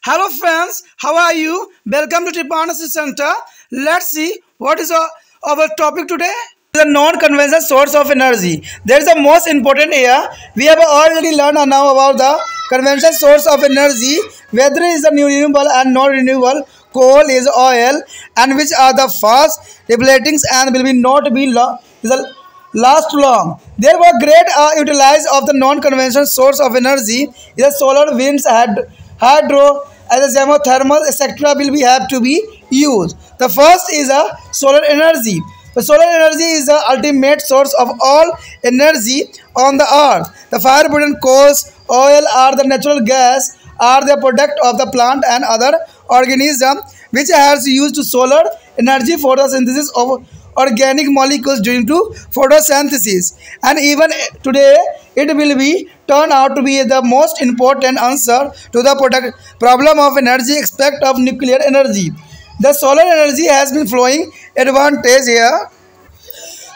Hello friends, how are you? Welcome to Tripanasi Center. Let's see what is our topic today. The non-conventional source of energy. There is the most important here. We have already learned now about the conventional source of energy, whether it is the renewable and non-renewable, coal is oil, and which are the fast depleting and will be not be long, last long. There were great utilize of the non-conventional source of energy. The solar, winds, hydro, as a geothermal, etc. will be have to be used. The first is a solar energy. The solar energy is the ultimate source of all energy on the earth. The fire-burning coals, oil, or the natural gas are the product of the plant and other organism which has used solar energy for the synthesis of organic molecules during to photosynthesis. And even today, it will be turn out to be the most important answer to the problem of energy aspect of nuclear energy. The solar energy has been flowing advantage here.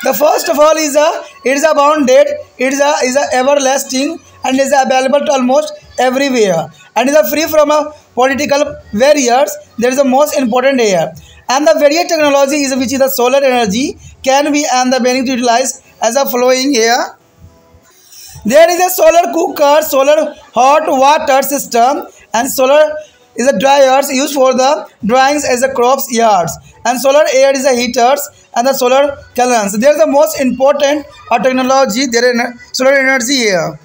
The first of all is it is abounded, it is a everlasting and is available to almost everywhere and is free from political barriers. That is the most important here. And the various technology is which is the solar energy can be and the being utilized as a flowing here. There is a solar cooker, solar hot water system, and solar is a dryers used for the dryings as a crops yards, and solar air is a heaters and the solar kilns. There is the most important technology. There is solar energy here,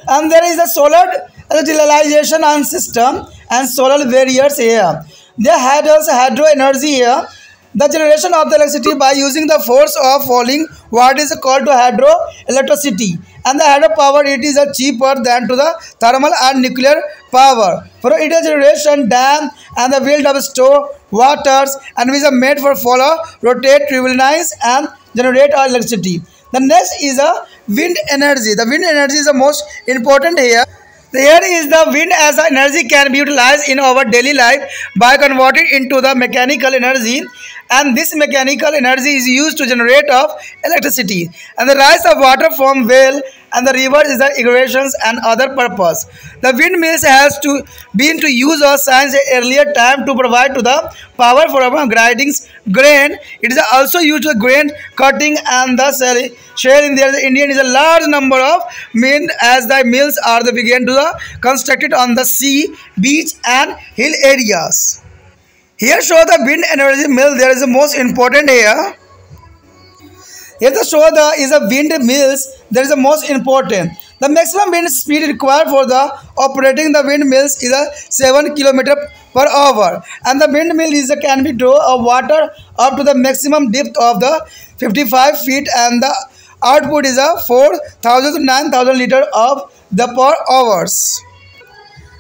and there is a solar utilization and system and solar barriers here. There had also hydro energy here. The generation of the electricity by using the force of falling water is called to hydroelectricity. And the hydropower it is cheaper than to the thermal and nuclear power. For it is generation dam and the build of store waters and which are made for follow, rotate, turbines and generate electricity. The next is a wind energy. The wind energy is the most important here. Here is the wind as energy can be utilized in our daily life by converting into the mechanical energy, and this mechanical energy is used to generate of electricity, and the rise of water from well and the river is the irrigations and other purpose. The windmills has to been to use of science earlier time to provide to the power for our grinding grain. It is also used to grain cutting and the share in the Indian is a large number of men as the mills are the began to the constructed on the sea, beach and hill areas. Here show the wind energy mill. There is the most important here. Here the show the is a wind mills. There is the most important. The maximum wind speed required for the operating the windmills is a 7 km/h, and the windmill is can be draw of water up to the maximum depth of the 55 feet, and the output is a 4,000 to 9,000 liters of the per hours.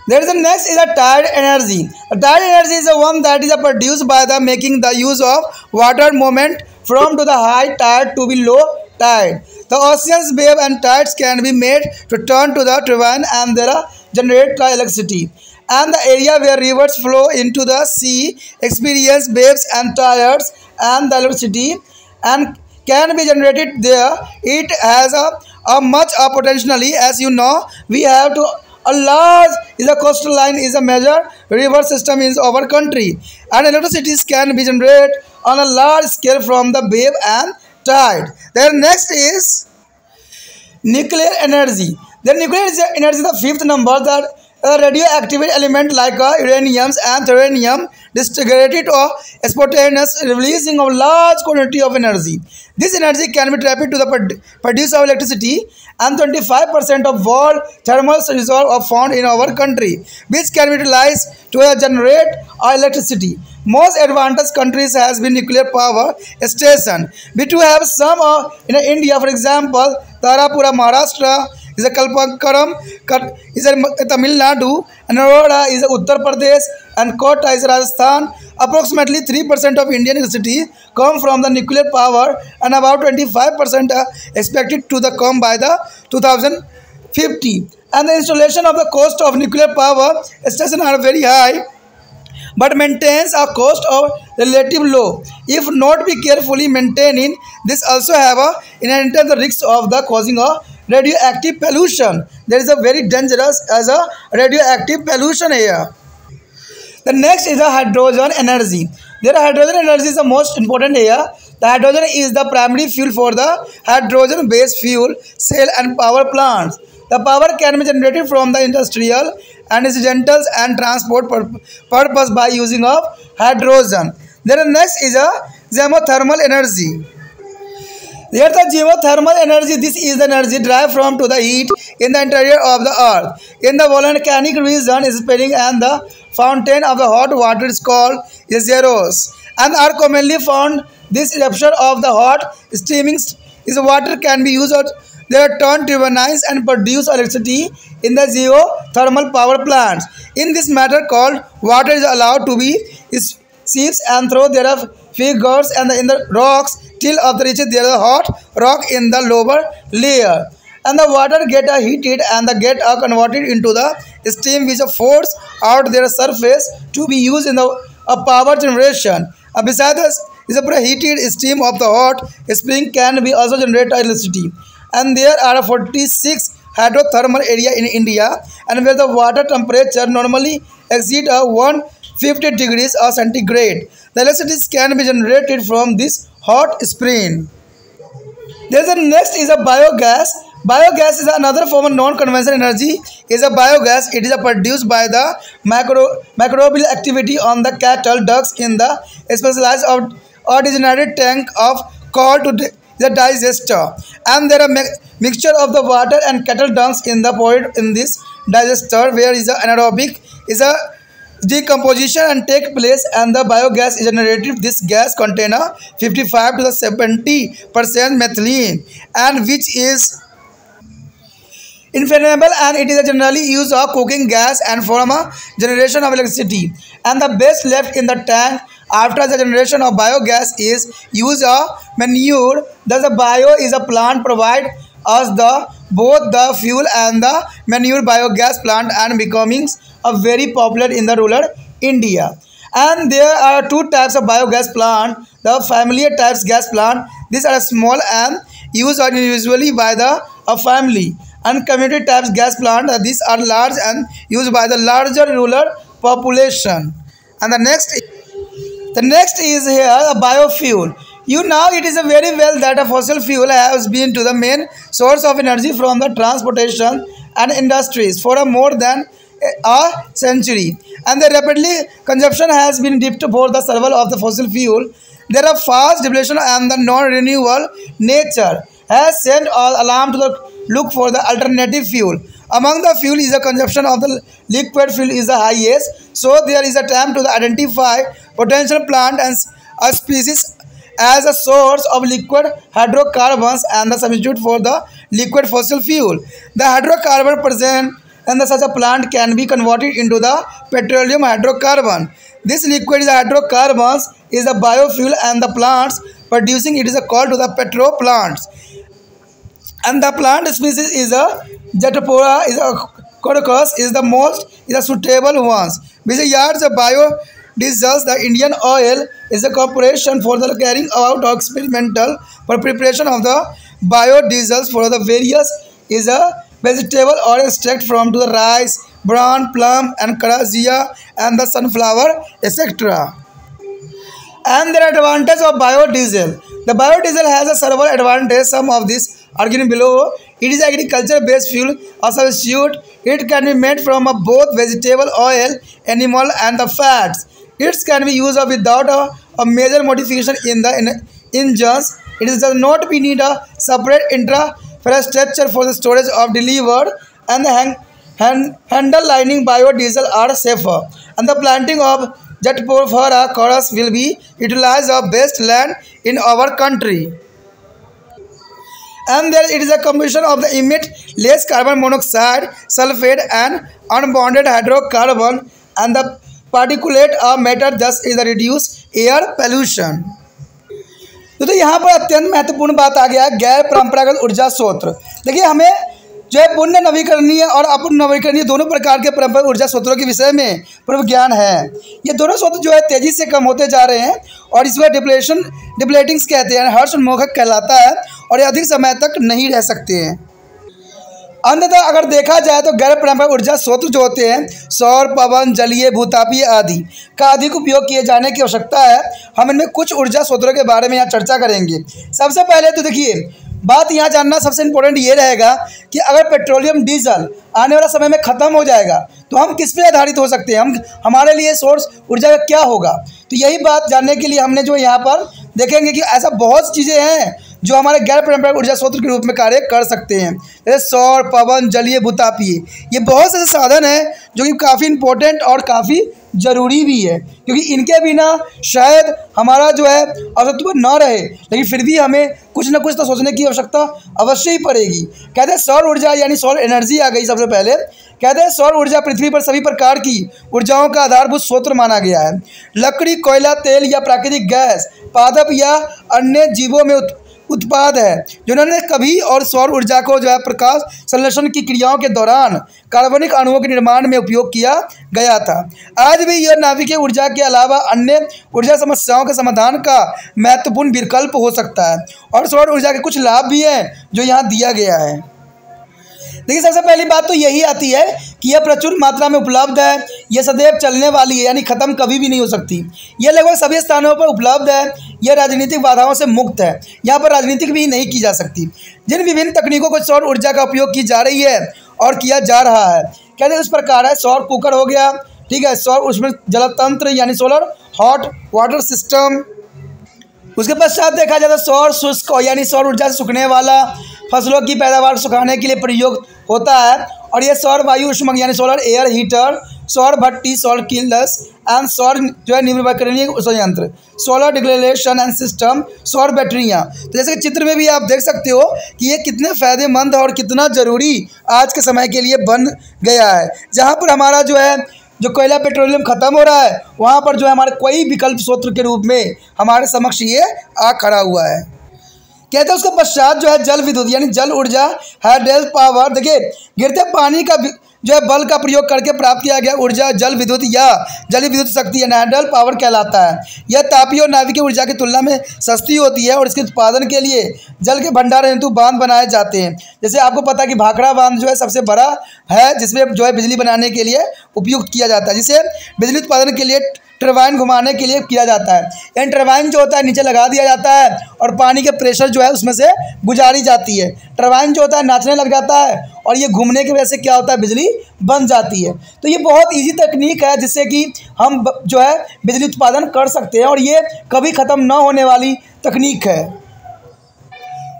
There is the next is a tide energy. A tide energy is the one that is produced by the making the use of water movement from to the high tide to be low tide. The oceans, wave and tides can be made to turn to the turbine and there generate electricity. And the area where rivers flow into the sea experience waves and tides and the electricity and can be generated there. It has a much potentially, as you know, we have to a large is a coastal line is a major river system in our country, and electricity can be generated on a large scale from the wave and tide. Then next is nuclear energy. The nuclear energy is the fifth number that radioactive element like uranium and thorium disintegrated or spontaneous releasing of large quantity of energy. This energy can be trapped to the produce of electricity, and 25% of world thermal reserves are found in our country, which can be utilized to generate electricity. Most advanced countries has been nuclear power station. We do have some in India, for example, Tarapura, Maharashtra, is a Kalpakaram, is a Tamil Nadu, and Aurora is a Uttar Pradesh, and Kota is Rajasthan. Approximately 3% of Indian electricity come from the nuclear power, and about 25% are expected to come by the 2050. And the installation of the cost of nuclear power stations are very high, but maintains a cost of relative low. If not be carefully maintaining, this also have a inherent risk of the causing a radioactive pollution. There is a very dangerous as a radioactive pollution here. The next is the hydrogen energy. There hydrogen energy is the most important here. The hydrogen is the primary fuel for the hydrogen-based fuel cell and power plants. The power can be generated from the industrial and incidentals and transport purpose by using of hydrogen. Then next is a geothermal energy. Here the geothermal energy, this is the energy derived from to the heat in the interior of the earth. In the volcanic region is spreading and the fountain of the hot water is called geysers and are commonly found. This eruption of the hot steaming is water can be used. They are turned turbines and produce electricity in the geothermal power plants. In this matter called water is allowed to be seeps and through their figures and in the rocks till of the reaches there is a hot rock in the lower layer. And the water get heated and the get converted into the steam which force out their surface to be used in the power generation. Besides this, is a preheated steam of the hot spring can be also generate electricity. And there are 46 hydrothermal area in India and where the water temperature normally exceed 150 degrees centigrade. The electricity can be generated from this hot spring. There's the next is a biogas. Biogas is another form of non-conventional energy. Is a biogas. It is produced by the microbial activity on the cattle ducts in the specialized or designated tank of called to the digester. And there are mixture of the water and cattle dungs in the void in this digester where is a anaerobic is a decomposition and take place and the biogas is generated. This gas contains 55 to the 70% methane and which is inflammable and it is generally used of cooking gas and for a generation of electricity. And the best left in the tank after the generation of biogas is used of manure. Thus the bio is a plant provide us the both the fuel and the manure biogas plant and becoming a very popular in the rural India. And there are two types of biogas plant. The familiar types gas plant. These are small and used usually by the family. And community types gas plant. These are large and used by the larger rural population. And the next is here a biofuel. Now it is a very well that a fossil fuel has been to the main source of energy from the transportation and industries for a more than a century. And the rapidly consumption has been dipped for the survival of the fossil fuel. There are fast depletion and the non-renewable nature has sent all alarm to the look for the alternative fuel. Among the fuel is the consumption of the liquid fuel is the highest. So there is a time to the identify potential plant and a species as a source of liquid hydrocarbons and the substitute for the liquid fossil fuel. The hydrocarbon present in such a plant can be converted into the petroleum hydrocarbon. This liquid is hydrocarbons is a biofuel and the plants producing it is called to the petro plants. And the plant species is a Jatapora is a Coryphus is the most is a suitable ones. Which yards the biodiesels, the Indian Oil is a corporation for the carrying out of experimental for preparation of the biodiesels for the various is a vegetable oil extract from to the rice, bran, plum and carajia and the sunflower etc. And there are advantages of biodiesel. The biodiesel has a several advantages. Some of these are given below. It is agriculture-based fuel or substitute. It can be made from both vegetable oil, animal and the fats. It can be used without a major modification in the engines. It does not be need a separate infrastructure for the storage of delivered and the handle lining biodiesel are safer. And the planting of Jatapora chorus will be utilized of best land in our country. And there it is a combination of the emit less carbon monoxide, sulfate and unbonded hydrocarbon and the particulate matter thus is a reduce air pollution. तो यहाँ पर अत्यंत महत्वपूर्ण बात आ गया गैर परंपरागत ऊर्जा स्रोत। देखिए हमें जो है पुण्य नवीकरणीय और अपूर्ण नवीकरणीय दोनों प्रकार के परंपरागत ऊर्जा स्रोतों के विषय में पूर्व ज्ञान है। ये दोनों स्रोत जो है तेजी से कम होते जा रहे हैं और इसमें डिप्लेटिंग्स कहते हैं, हर्ष उन्मोचक कहलाता है और ये अधिक समय तक नहीं रह सकते हैं। अंततः अगर देखा जाए तो गैर पारंपरिक ऊर्जा स्रोत जो होते हैं सौर, पवन, जलीय, भूतापीय आदि का अधिक उपयोग किए जाने की आवश्यकता है। हम इनमें कुछ ऊर्जा स्रोतों के बारे में यहाँ चर्चा करेंगे। सबसे पहले तो देखिए, बात यहाँ जानना सबसे इम्पोर्टेंट ये रहेगा कि अगर पेट्रोलियम डीजल आने वाला समय में ख़त्म हो जाएगा तो हम किस पे आधारित हो सकते हैं, हमारे लिए सोर्स ऊर्जा का क्या होगा। तो यही बात जानने के लिए हमने जो यहाँ पर देखेंगे कि ऐसा बहुत सी चीज़ें हैं जो हमारे गैर पारंपरिक ऊर्जा स्रोत के रूप में कार्य कर सकते हैं, जैसे सौर, पवन, जलीय, भूतापीय। ये बहुत से साधन हैं जो कि काफ़ी इम्पोर्टेंट और काफ़ी ज़रूरी भी है, क्योंकि इनके बिना शायद हमारा जो है अस्तित्व न रहे, लेकिन फिर भी हमें कुछ ना कुछ तो सोचने की आवश्यकता अवश्य ही पड़ेगी। कहते हैं सौर ऊर्जा यानी सौर एनर्जी आ गई सबसे पहले। कहते हैं सौर ऊर्जा पृथ्वी पर सभी प्रकार की ऊर्जाओं का आधारभूत स्रोत माना गया है। लकड़ी, कोयला, तेल या प्राकृतिक गैस पादप या अन्य जीवों में उत्पाद है जिन्होंने कभी और सौर ऊर्जा को जो है प्रकाश संश्लेषण की क्रियाओं के दौरान कार्बनिक अणुओं के निर्माण में उपयोग किया गया था। आज भी यह नाभिकीय ऊर्जा के अलावा अन्य ऊर्जा समस्याओं के समाधान का महत्वपूर्ण विकल्प हो सकता है, और सौर ऊर्जा के कुछ लाभ भी हैं जो यहाँ दिया गया है। देखिए, सबसे पहली बात तो यही आती है कि यह प्रचुर मात्रा में उपलब्ध है, यह सदैव चलने वाली है, यानी ख़त्म कभी भी नहीं हो सकती। यह लगभग सभी स्थानों पर उपलब्ध है, यह राजनीतिक बाधाओं से मुक्त है, यहाँ पर राजनीतिक भी नहीं की जा सकती। जिन विभिन्न तकनीकों को सौर ऊर्जा का उपयोग की जा रही है और किया जा रहा है, कहते हैं इस प्रकार है। सौर कुकर हो गया, ठीक है, सौर उसमें जलतंत्र यानी सोलर हॉट वाटर सिस्टम। उसके पश्चात देखा जाए तो सौर शुष्क यानी सौर ऊर्जा से सूखने वाला फसलों की पैदावार सुखाने के लिए प्रयोग होता है, और ये सौर वायु उष्मक यानी सोलर एयर हीटर, सौर भट्टी, सौर किलस एंड सौर जो है निर्विकरणीय संयंत्र, सोलर डिग्रेडेशन एंड सिस्टम, सौर बैटरियाँ। तो जैसे कि चित्र में भी आप देख सकते हो कि ये कितने फ़ायदेमंद और कितना ज़रूरी आज के समय के लिए बन गया है। जहाँ पर हमारा जो है जो कोयला पेट्रोलियम ख़त्म हो रहा है, वहाँ पर जो है हमारे कोई विकल्प स्रोत के रूप में हमारे समक्ष ये आ खड़ा हुआ है। कहते हैं उसके पश्चात जो है जल विद्युत यानी जल ऊर्जा, हाइड्रोल पावर। देखिए, गिरते पानी का जो है बल का प्रयोग करके प्राप्त किया गया ऊर्जा जल विद्युत या जलीय विद्युत शक्ति यानी हाइड्रोल पावर कहलाता है। यह तापीय और नाभिकीय ऊर्जा की तुलना में सस्ती होती है, और इसके उत्पादन के लिए जल के भंडारण हेतु बांध बनाए जाते हैं। जैसे आपको पता है कि भाखड़ा बांध जो है सबसे बड़ा है, जिसमें जो है बिजली बनाने के लिए उपयुक्त किया जाता है, जिसे बिजली उत्पादन के लिए टरबाइन घुमाने के लिए किया जाता है। यानी टरबाइन जो होता है नीचे लगा दिया जाता है और पानी के प्रेशर जो है उसमें से गुजारी जाती है। टरबाइन जो होता है नाचने लग जाता है और ये घूमने की वजह से क्या होता है, बिजली बन जाती है। तो ये बहुत इजी तकनीक है जिससे कि हम जो है बिजली उत्पादन कर सकते हैं, और ये कभी ख़त्म ना होने वाली तकनीक है।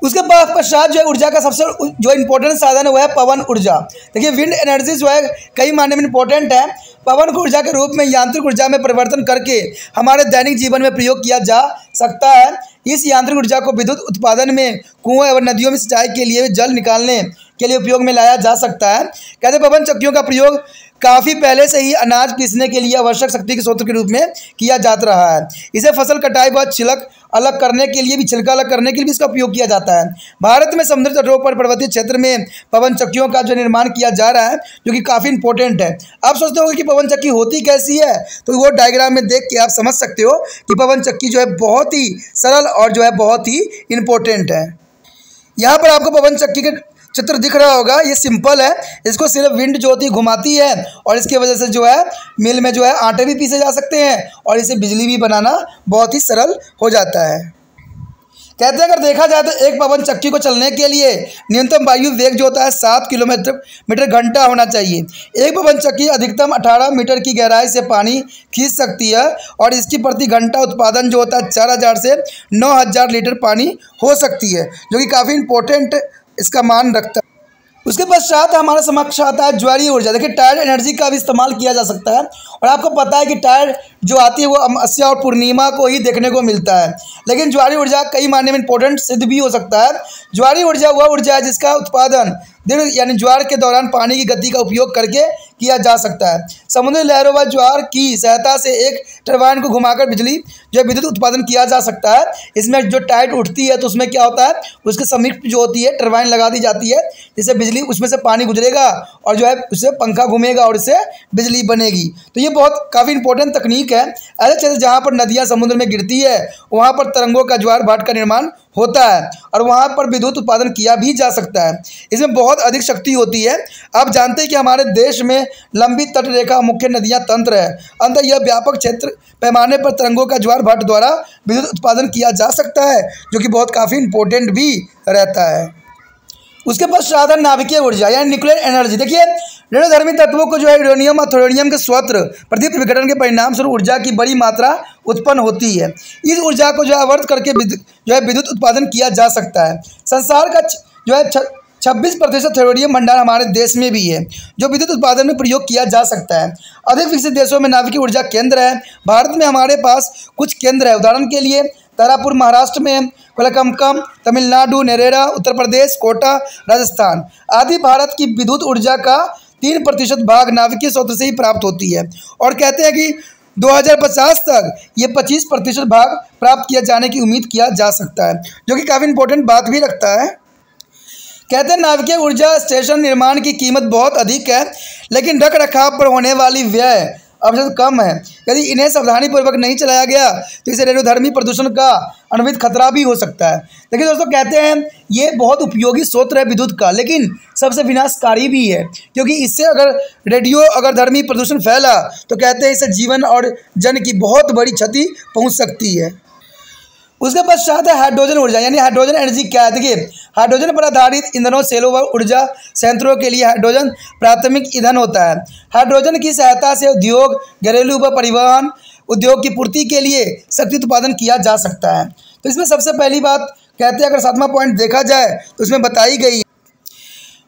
उसके बाद पश्चात जो है ऊर्जा का सबसे जो इम्पोर्टेंट साधन है वह है पवन ऊर्जा। देखिए, विंड एनर्जी जो है कई मायने में इम्पोर्टेंट है। पवन को ऊर्जा के रूप में यांत्रिक ऊर्जा में परिवर्तन करके हमारे दैनिक जीवन में प्रयोग किया जा सकता है। इस यांत्रिक ऊर्जा को विद्युत उत्पादन में, कुओं और नदियों में सिंचाई के लिए, जल निकालने के लिए उपयोग में लाया जा सकता है। कहते हैं पवन चक्कियों का प्रयोग काफ़ी पहले से ही अनाज पीसने के लिए आवश्यक शक्ति के स्रोत के रूप में किया जाता रहा है। इसे फसल कटाई व छिलक अलग करने के लिए भी, छिलका अलग करने के लिए भी इसका उपयोग किया जाता है। भारत में समुद्री तटों पर पर्वतीय क्षेत्र में पवन चक्कियों का जो निर्माण किया जा रहा है, जो कि काफ़ी इंपॉर्टेंट है। आप सोचते होंगे कि पवन चक्की होती कैसी है, तो वो डायग्राम में देख के आप समझ सकते हो कि पवन चक्की जो है बहुत ही सरल और जो है बहुत ही इम्पोर्टेंट है। यहाँ पर आपको पवन चक्की के चित्र दिख रहा होगा, ये सिंपल है। इसको सिर्फ विंड जो होती है घुमाती है, और इसकी वजह से जो है मिल में जो है आटे भी पीसे जा सकते हैं, और इसे बिजली भी बनाना बहुत ही सरल हो जाता है। कहते हैं अगर देखा जाए तो एक पवन चक्की को चलने के लिए न्यूनतम वायु वेग जो होता है 7 किलोमीटर घंटा होना चाहिए। एक पवन चक्की अधिकतम 18 मीटर की गहराई से पानी खींच सकती है, और इसकी प्रति घंटा उत्पादन जो होता है 4000 से 9000 लीटर पानी हो सकती है, जो कि काफ़ी इंपॉर्टेंट इसका मान रखता है। उसके पश्चात हमारे समक्ष आता है ज्वारीय ऊर्जा। देखिए, टायर एनर्जी का भी इस्तेमाल किया जा सकता है, और आपको पता है कि टायर जो आती है वो अमावस्या और पूर्णिमा को ही देखने को मिलता है। लेकिन ज्वारीय ऊर्जा कई मायने में इंपॉर्टेंट सिद्ध भी हो सकता है। ज्वारीय ऊर्जा वह ऊर्जा है जिसका उत्पादन दिन यानी ज्वार के दौरान पानी की गति का उपयोग करके किया जा सकता है। समुद्री लहरों व ज्वार की सहायता से एक टरबाइन को घुमाकर बिजली जो है विद्युत उत्पादन किया जा सकता है। इसमें जो टाइट उठती है तो उसमें क्या होता है, उसके समीप जो होती है टरबाइन लगा दी जाती है, जिससे बिजली उसमें से पानी गुजरेगा और जो है उससे पंखा घूमेगा और इससे बिजली बनेगी। तो ये बहुत काफ़ी इंपॉर्टेंट तकनीक है। ऐसे क्षेत्र जहाँ पर नदियाँ समुद्र में गिरती है वहाँ पर तरंगों का ज्वार भाट का निर्माण होता है और वहाँ पर विद्युत उत्पादन किया भी जा सकता है। इसमें बहुत अधिक शक्ति होती है। आप जानते हैं कि हमारे देश में लंबी तट रेखा मुख्य नदियाँ तंत्र है। अंततः यह व्यापक क्षेत्र पैमाने पर तरंगों का ज्वार भाट द्वारा विद्युत उत्पादन किया जा सकता है, जो कि बहुत काफ़ी इंपॉर्टेंट भी रहता है। उसके पश्चात है नाभिकीय ऊर्जा यानी न्यूक्लियर एनर्जी। देखिए, रेणुधर्मी तत्वों को जो है यूरेनियम और थोरियम के स्वत्र प्रदीप्त विघटन के परिणाम स्वरूप ऊर्जा की बड़ी मात्रा उत्पन्न होती है। इस ऊर्जा को जो है आवर्त करके जो है विद्युत उत्पादन किया जा सकता है। संसार का जो है 26% थोरियम भंडार हमारे देश में भी है, जो विद्युत उत्पादन में प्रयोग किया जा सकता है। अधिक विकसित देशों में नाभिकीय ऊर्जा केंद्र है। भारत में हमारे पास कुछ केंद्र है। उदाहरण के लिए तारापुर महाराष्ट्र में, कोलकमकम तमिलनाडु, नेरेरा उत्तर प्रदेश, कोटा राजस्थान आदि। भारत की विद्युत ऊर्जा का 3% भाग नाभिकीय स्रोत से ही प्राप्त होती है और कहते हैं कि 2050 तक ये 25% भाग प्राप्त किया जाने की उम्मीद किया जा सकता है, जो कि काफ़ी इंपॉर्टेंट बात भी रखता है। कहते हैं नाभिकीय ऊर्जा स्टेशन निर्माण की कीमत बहुत अधिक है, लेकिन रख रखाव पर होने वाली व्यय अवश्य कम है। यदि इन्हें सावधानीपूर्वक नहीं चलाया गया तो इसे रेणुधर्मी प्रदूषण का अन्वित खतरा भी हो सकता है। देखिए दोस्तों, कहते हैं ये बहुत उपयोगी स्रोत है विद्युत का, लेकिन सबसे विनाशकारी भी है, क्योंकि इससे अगर धर्मी प्रदूषण फैला तो कहते हैं इससे जीवन और जन की बहुत बड़ी क्षति पहुँच सकती है। उसके पश्चात है हाइड्रोजन ऊर्जा यानी हाइड्रोजन एनर्जी। क्या है, देखिए, हाइड्रोजन पर आधारित ईंधनों, सेलों व ऊर्जा संयंत्रों के लिए हाइड्रोजन प्राथमिक ईंधन होता है। हाइड्रोजन की सहायता से उद्योग, घरेलू व परिवहन उद्योग की पूर्ति के लिए शक्ति उत्पादन किया जा सकता है। तो इसमें सबसे पहली बात कहते हैं, अगर 7वां पॉइंट देखा जाए तो इसमें बताई गई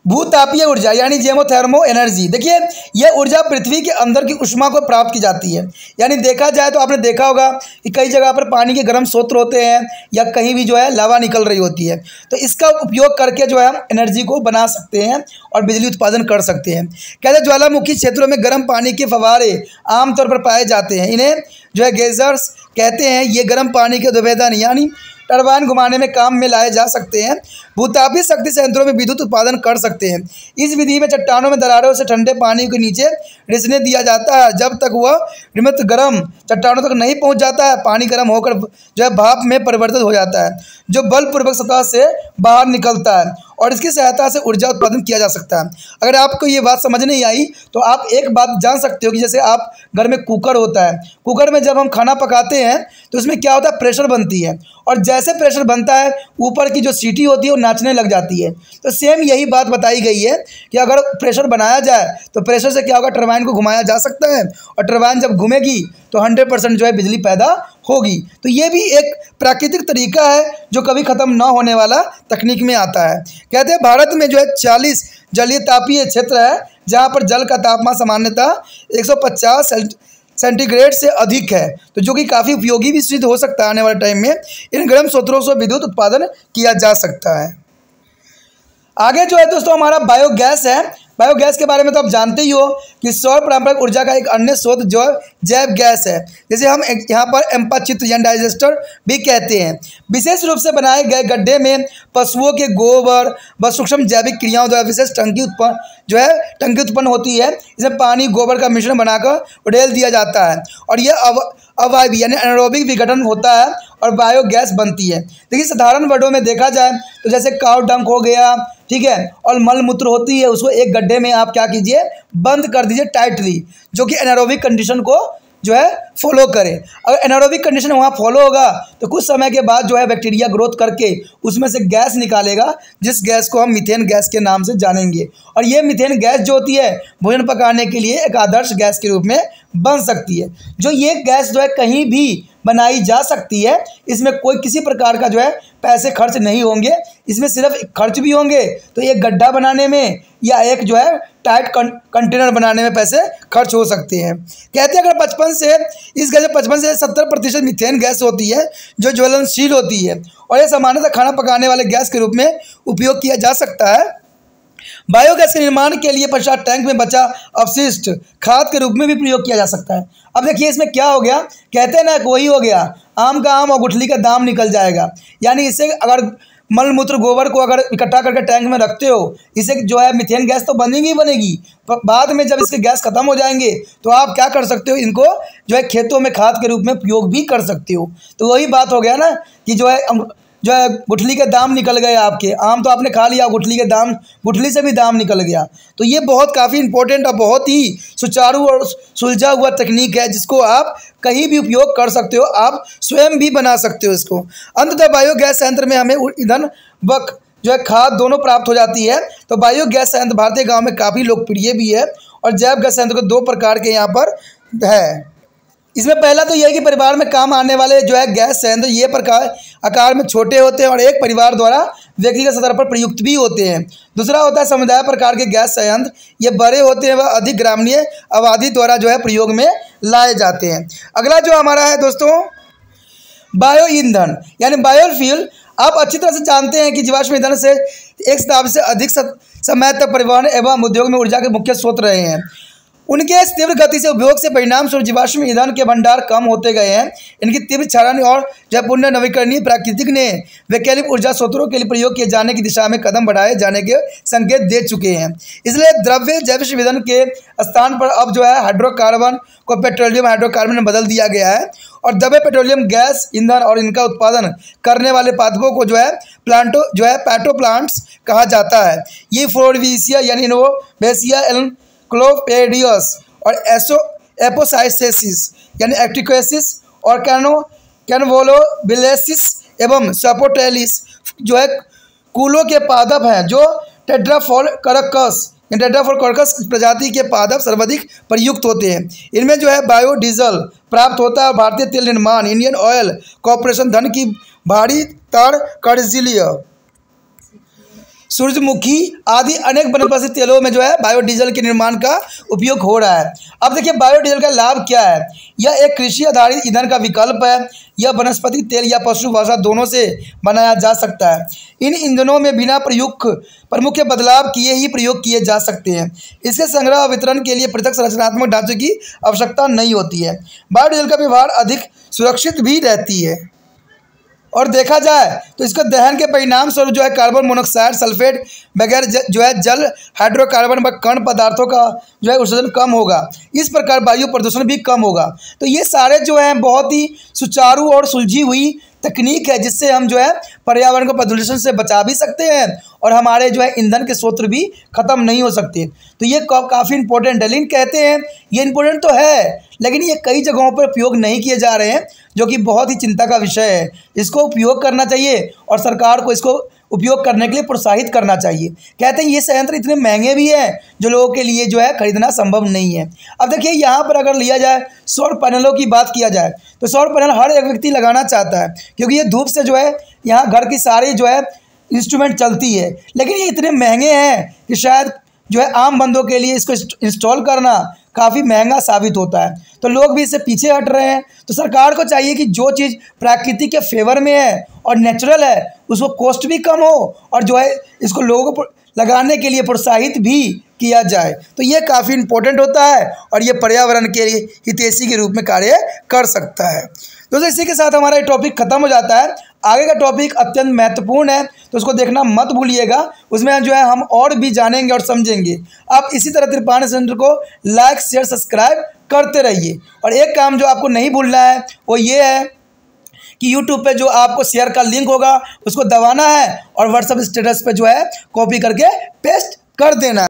भूतापीय ऊर्जा यानी जेमोथर्मो एनर्जी। देखिए, यह ऊर्जा पृथ्वी के अंदर की ऊष्मा को प्राप्त की जाती है। यानी देखा जाए तो आपने देखा होगा कि कई जगह पर पानी के गर्म स्रोत होते हैं या कहीं भी जो है लावा निकल रही होती है, तो इसका उपयोग करके जो है हम एनर्जी को बना सकते हैं और बिजली उत्पादन कर सकते हैं। कहते हैं ज्वालामुखी क्षेत्रों में गर्म पानी के फव्वारे आमतौर पर पाए जाते हैं। इन्हें जो है गेजर्स कहते हैं। ये गर्म पानी के द्रव्यदान यानी टरबाइन घुमाने में काम में लाए जा सकते हैं। भूतापीय शक्ति संयंत्रों में विद्युत उत्पादन कर सकते हैं। इस विधि में चट्टानों में दरारों से ठंडे पानी के नीचे रिसने दिया जाता है। जब तक वह निमित्त गर्म चट्टानों तक नहीं पहुंच जाता है, पानी गर्म होकर जो है भाप में परिवर्तित हो जाता है, जो बलपूर्वक सतह से बाहर निकलता है और इसकी सहायता से ऊर्जा उत्पादन किया जा सकता है। अगर आपको ये बात समझ नहीं आई तो आप एक बात जान सकते हो कि जैसे आप घर में कुकर होता है, कुकर में जब हम खाना पकाते हैं तो उसमें क्या होता है, प्रेशर बनती है, और जैसे प्रेशर बनता है ऊपर की जो सीटी होती है वो नाचने लग जाती है। तो सेम यही बात बताई गई है कि अगर प्रेशर बनाया जाए तो प्रेशर से क्या होगा, टरबाइन को घुमाया जा सकता है और टरबाइन जब घूमेगी तो 100% जो है बिजली पैदा होगी। तो ये भी एक प्राकृतिक तरीका है जो कभी ख़त्म ना होने वाला तकनीक में आता है। कहते हैं भारत में जो है 40 जलीय तापीय क्षेत्र है जहाँ पर जल का तापमान सामान्यतः 150 सेंटीग्रेड से अधिक है, तो जो कि काफ़ी उपयोगी भी सिद्ध हो सकता है। आने वाले टाइम में इन गर्म स्रोतों से विद्युत उत्पादन किया जा सकता है। आगे जो है दोस्तों हमारा बायोगैस है। बायोगैस के बारे में तो आप जानते ही हो कि सौर पारंपरिक ऊर्जा का एक अन्य स्रोत जो जैव गैस है, जैसे हम यहाँ पर एम्पा चित्र या डाइजेस्टर भी कहते हैं। विशेष रूप से बनाए गए गड्ढे में पशुओं के गोबर व सूक्ष्म जैविक क्रियाओं द्वारा विशेष टंकी उत्पन्न होती है। इसमें पानी गोबर का मिश्रण बनाकर उड़ेल दिया जाता है और यह अवायवीय यानी एनारोबिक विघटन होता है और बायोगैस बनती है। देखिए, साधारण वर्डों में देखा जाए तो जैसे काउ डंक हो गया, ठीक है, और मल मूत्र होती है, उसको एक गड्ढे में आप क्या कीजिए, बंद कर दीजिए टाइटली, जो कि एनारोबिक कंडीशन को जो है फॉलो करे। अगर एनारोबिक कंडीशन वहाँ फॉलो होगा तो कुछ समय के बाद जो है बैक्टीरिया ग्रोथ करके उसमें से गैस निकालेगा, जिस गैस को हम मीथेन गैस के नाम से जानेंगे। और ये मीथेन गैस जो होती है भोजन पकाने के लिए एक आदर्श गैस के रूप में बन सकती है। जो ये गैस जो है कहीं भी बनाई जा सकती है, इसमें कोई किसी प्रकार का जो है पैसे खर्च नहीं होंगे। इसमें सिर्फ खर्च भी होंगे तो एक गड्ढा बनाने में या एक जो है टाइट कंटेनर बनाने में पैसे खर्च हो सकते हैं। कहते हैं अगर 55 से 70% मीथेन गैस होती है जो ज्वलनशील होती है और यह सामान्यतः खाना पकाने वाले गैस के रूप में उपयोग किया जा सकता है। बायोगैस के निर्माण के लिए पश्चात टैंक में बचा अपशिष्ट खाद के रूप में भी प्रयोग किया जा सकता है। अब देखिए इसमें क्या हो गया, कहते हैं ना वही हो गया, आम का आम और गुठली का दाम निकल जाएगा। यानी इससे अगर मल मूत्र गोबर को अगर इकट्ठा करके टैंक में रखते हो, इससे जो है मीथेन गैस तो बनेगी ही बनेगी। बाद में जब इसके गैस खत्म हो जाएंगे तो आप क्या कर सकते हो, इनको जो है खेतों में खाद के रूप में उपयोग भी कर सकते हो। तो वही बात हो गया ना कि जो है गुठली के दाम निकल गए आपके। आम तो आपने खा लिया, गुठली के दाम, गुठली से भी दाम निकल गया। तो ये बहुत काफ़ी इंपॉर्टेंट और बहुत ही सुचारू और सुलझा हुआ तकनीक है, जिसको आप कहीं भी उपयोग कर सकते हो, आप स्वयं भी बना सकते हो इसको। अंततः बायोगैस संयंत्र में हमें ईंधन व जो है खाद दोनों प्राप्त हो जाती है। तो बायोगैस संयंत्र भारतीय गाँव में काफ़ी लोकप्रिय भी है। और जैव गैस संयंत्र को 2 प्रकार के यहाँ पर है। इसमें पहला तो यह है कि परिवार में काम आने वाले जो है गैस संयंत्र ये प्रकार आकार में छोटे होते हैं और एक परिवार द्वारा व्यक्तिगत स्तर पर प्रयुक्त भी होते हैं। दूसरा होता है समुदाय प्रकार के गैस संयंत्र, ये बड़े होते हैं व अधिक ग्रामीण आबादी द्वारा जो है प्रयोग में लाए जाते हैं। अगला जो हमारा है दोस्तों बायो ईंधन यानी बायोफ्यूल। आप अच्छी तरह से जानते हैं कि जीवाश्म ईंधन से एक शताब्दी से अधिक समय तक परिवहन एवं उद्योग में ऊर्जा के मुख्य स्रोत रहे हैं। उनके इस तीव्र गति से उपयोग से परिणाम स्वरूप जीवाश्म ईंधन के भंडार कम होते गए हैं। इनकी तीव्र क्षरण और जब पुनः नवीकरणीय प्राकृतिक ने वैकल्पिक ऊर्जा स्रोतों के लिए प्रयोग किए जाने की दिशा में कदम बढ़ाए जाने के संकेत दे चुके हैं। इसलिए द्रव्य जैव ईंधन के स्थान पर अब जो है हाइड्रोकार्बन को पेट्रोलियम हाइड्रोकार्बन में बदल दिया गया है और दबे पेट्रोलियम गैस ईंधन और इनका उत्पादन करने वाले पादपों को जो है पेट्रो प्लांट्स कहा जाता है। ये फ्लोरविसिया यानी इनोवेसिया क्लोपेडियस और एपोसाइसेसिस यानी एक्टिकोसिस और कैनवोलोबिलेसिस एवं सपोटेलिस जो है कूलों के पादप हैं, जो टेट्राफोरकस प्रजाति के पादप सर्वाधिक प्रयुक्त होते हैं। इनमें जो है बायोडीजल प्राप्त होता है और भारतीय तेल निर्माण इंडियन ऑयल कॉरपोरेशन धन की भारी तार कर्जिलिया सूरजमुखी आदि अनेक वनस्पति तेलों में जो है बायोडीजल के निर्माण का उपयोग हो रहा है। अब देखिए बायोडीजल का लाभ क्या है। यह एक कृषि आधारित ईंधन का विकल्प है। यह वनस्पति तेल या पशु वसा दोनों से बनाया जा सकता है। इन ईंधनों में बिना प्रमुख बदलाव किए ही प्रयोग किए जा सकते हैं। इसके संग्रह और वितरण के लिए पृथक संरचनात्मक ढांचे की आवश्यकता नहीं होती है। बायोडीजल का व्यवहार अधिक सुरक्षित भी रहती है और देखा जाए तो इसका दहन के परिणाम स्वरूप जो है कार्बन मोनोक्साइड सल्फेट वगैरह जो है जल हाइड्रोकार्बन व कण पदार्थों का जो है उत्सर्जन कम होगा। इस प्रकार वायु प्रदूषण भी कम होगा। तो ये सारे जो हैं बहुत ही सुचारू और सुलझी हुई तकनीक है, जिससे हम जो है पर्यावरण को प्रदूषण से बचा भी सकते हैं और हमारे जो है ईंधन के स्रोत भी खत्म नहीं हो सकते। तो ये काफ़ी इंपॉर्टेंट है। लेकिन कहते हैं ये इंपॉर्टेंट तो है, लेकिन ये कई जगहों पर उपयोग नहीं किए जा रहे हैं, जो कि बहुत ही चिंता का विषय है। इसको उपयोग करना चाहिए और सरकार को इसको उपयोग करने के लिए प्रोत्साहित करना चाहिए। कहते हैं ये संयंत्र इतने महंगे भी हैं जो लोगों के लिए जो है खरीदना संभव नहीं है। अब देखिए यहाँ पर अगर लिया जाए सौर पैनलों की बात किया जाए तो सौर पैनल हर एक व्यक्ति लगाना चाहता है, क्योंकि ये धूप से जो है यहाँ घर की सारी जो है इंस्ट्रूमेंट चलती है। लेकिन ये इतने महंगे हैं कि शायद जो है आम बंदों के लिए इसको इंस्टॉल करना काफ़ी महंगा साबित होता है। तो लोग भी इससे पीछे हट रहे हैं। तो सरकार को चाहिए कि जो चीज़ प्राकृतिक के फेवर में है और नेचुरल है उसको कॉस्ट भी कम हो और जो है इसको लोगों को लगाने के लिए प्रोत्साहित भी किया जाए। तो ये काफ़ी इम्पोर्टेंट होता है और ये पर्यावरण के लिए हितैषी के रूप में कार्य कर सकता है। दोस्तों इसी के साथ हमारा ये टॉपिक खत्म हो जाता है। आगे का टॉपिक अत्यंत महत्वपूर्ण है, तो उसको देखना मत भूलिएगा। उसमें जो है हम और भी जानेंगे और समझेंगे। आप इसी तरह त्रिपाणी सेंटर को लाइक शेयर सब्सक्राइब करते रहिए। और एक काम जो आपको नहीं भूलना है वो ये है कि यूट्यूब पे जो आपको शेयर का लिंक होगा उसको दबाना है और व्हाट्सएप स्टेटस पे जो है कॉपी करके पेस्ट कर देना है।